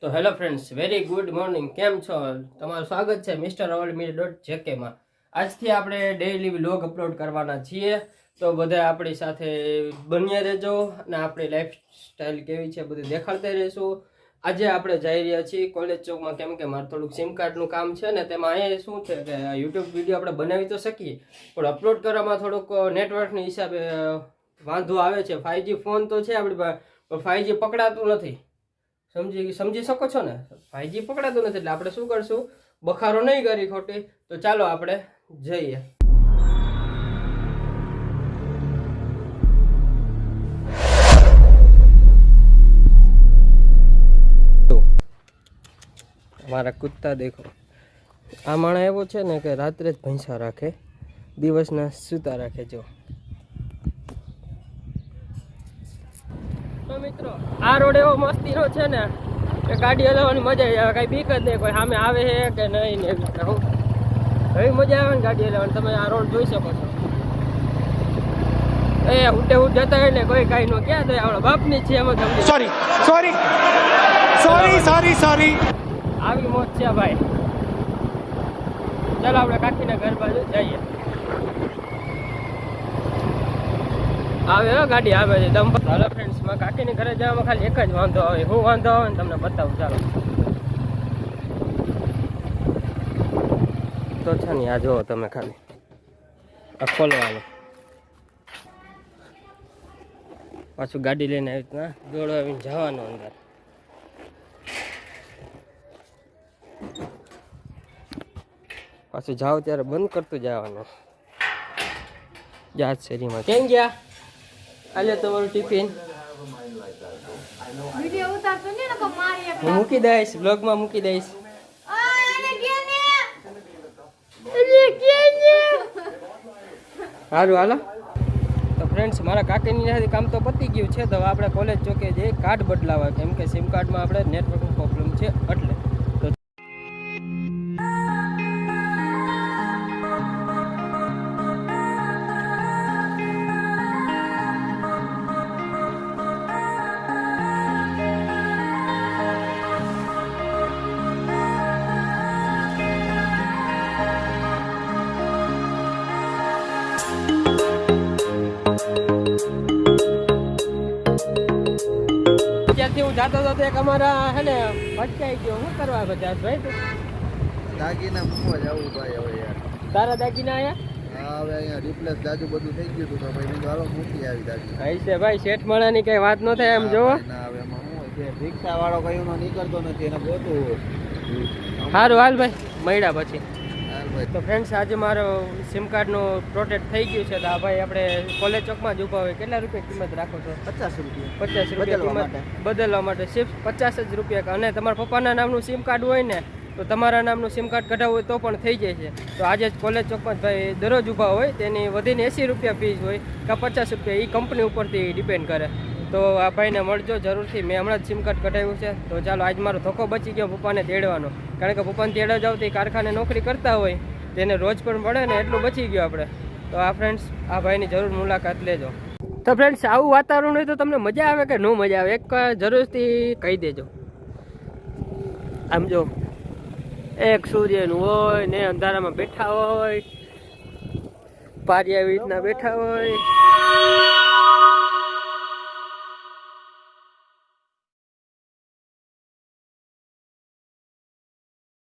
તો hello friends, very good morning. કેમ છો? તમારું સ્વાગત છે મિસ્ટર JK માં. આજથી આપણે ડેઈલી વ્લોગ અપલોડ કરવાના છીએ, તો બધા આપણી સાથે બન્યા રહેજો અને આપણી લાઈફસ્ટાઈલ કેવી છે બધું દેખાડતા રહીશું. આજે આપણે જઈ રહ્યા છીએ કોલેજ ચોકમાં, કેમ કે મારે થોડુંક સિમ કાર્ડનું કામ છે ને તેમાં અહીંયા શું છે કે યુટ્યુબ વિડીયો આપણે બનાવી તો શકીએ, પણ અપલોડ કરવામાં થોડુંક નેટવર્કની હિસાબે વાંધો આવે છે. 5G ફોન તો છે આપણી પાસે, પણ 5G પકડાતું નથી. સમજી શકો છો ને? 5G પકડાતું નથી, એટલે આપણે શું કરશું, બખારો નહીં કરી ખોટી. તો ચાલો આપણે જઈએ. મારા કુત્તા દેખો. આ માણસ એવો છે ને કે રાત્રે જ ભૈંસા રાખે, દિવસના સૂતા રાખે. જો તો મિત્રો, આ રોડ એવો મસ્તીનો છે ને કે ગાડી હલાવવાની મજા આવે, કઈ બીક જ નહીં, કોઈ સામે આવે છે કે નહીં ને એવી મજા આવે ને ગાડી હલાવવાની. તમે આ રોડ જોઈ શકો છો. એ ઉડે ઉડ જતા હોય ને કોઈ કઈ નો ક્યાં થાય, આપણા બાપની છે એમાં સમજી. Sorry sorry sorry sorry sorry આવી મોજ છે ભાઈ. ચાલો આપણે કાકીના ઘર બાજુ જઈએ. આવે ગાડી આવે છે દમ. હાલો ફ્રેન્ડ્સ, માં કાકીની ઘરે જવામાં ખાલી એક જ વાંધો આવે. હું વાંધો આવે ને તમને બતાવું. ચાલો તો છે ને, આ જુઓ તમે ખાલી આ ખોલવાનું, પાછું ગાડી લઈને આવી રીતના દોડાવીને જવાનું અંદર. પાછું જાઓ ત્યારે બંધ કરતું જવાનું. જાત શેરીમાં કેમ ગયા? આલે તમારું ટિફિન હું મૂકી દઈશ, બ્લોગમાં મૂકી દઈશ. સારું હાલો. તો ફ્રેન્ડ્સ, મારા કાકીની કામ તો પતી ગયું છે. તો આપણે કોલેજ ચોકે જઈએ કાર્ડ બદલાવા, કેમ કે સિમ કાર્ડમાં આપણે નેટવર્કનો પ્રોબ્લેમ છે એટલે. હું જાતો હતો એક અમારા હે ને ભટકાઈ ગયો. શું કરવા બધા ભાઈ? તું દાગીના મૂકવા જવું ભાઈ. હવે યાર તારા દાગીના આયા? હા, હવે અહીંયા રિપ્લેસ દાદુ બધું થઈ ગયું હતું, તો ભાઈ મેં હાલો મૂકી આવી દાગી. ભાઈ છે ભાઈ, શેઠ માણાની કઈ વાત ન થાય એમ જોવો. ના, હવે એમાં શું છે, રિક્ષા વાળો કયું નીકળતો નથી, એને ગોતું. સારું હાલ ભાઈ, મળ્યા પછી. તો ફ્રેન્ડ્સ, આજે મારો સિમ કાર્ડનું પ્રોટેક્ટ થઈ ગયું છે. તો આ ભાઈ આપણે કોલેજ ચોકમાં જ ઊભા હોય. કેટલા રૂપિયા કિંમત રાખો છો? 50 રૂપિયા. 50 રૂપિયા કિંમત બદલવા માટે સિર્ફ 50 જ રૂપિયા. અને તમારા પપ્પાના નામનું સિમ કાર્ડ હોય ને, તો તમારા નામનું સિમ કાર્ડ કઢાવવું હોય તો પણ થઈ જાય છે. તો આજે જ કોલેજ ચોકમાં જ ભાઈ દરરોજ ઊભા હોય. તેની વધીને 80 રૂપિયા ફીસ હોય કે 50 રૂપિયા, એ કંપની ઉપરથી ડિપેન્ડ કરે. તો આ ભાઈને મળજો જરૂરથી. મેં હમણાં જ સિમ કાર્ડ કઢાવ્યું છે. તો ચાલો, આજ મારો ધોકો બચી ગયો પપ્પાને તેડવાનો, કારણ કે પપ્પાને તેડવા જાવ તો એ કારખાને નોકરી કરતા હોય, તેને રોજ પણ પડે ને, એટલું બચી ગયો આપણે. તો આ ફ્રેન્ડ્સ, આ ભાઈની જરૂર મુલાકાત લેજો. તો ફ્રેન્ડ્સ, આવું વાતાવરણ હોય તો તમને મજા આવે કે ન મજા આવે, એક જરૂરથી કહી દેજો. આમ જો, એક સૂર્યનું હોય ને અંધારામાં બેઠા હોય, પારી આવી રીતના બેઠા હોય.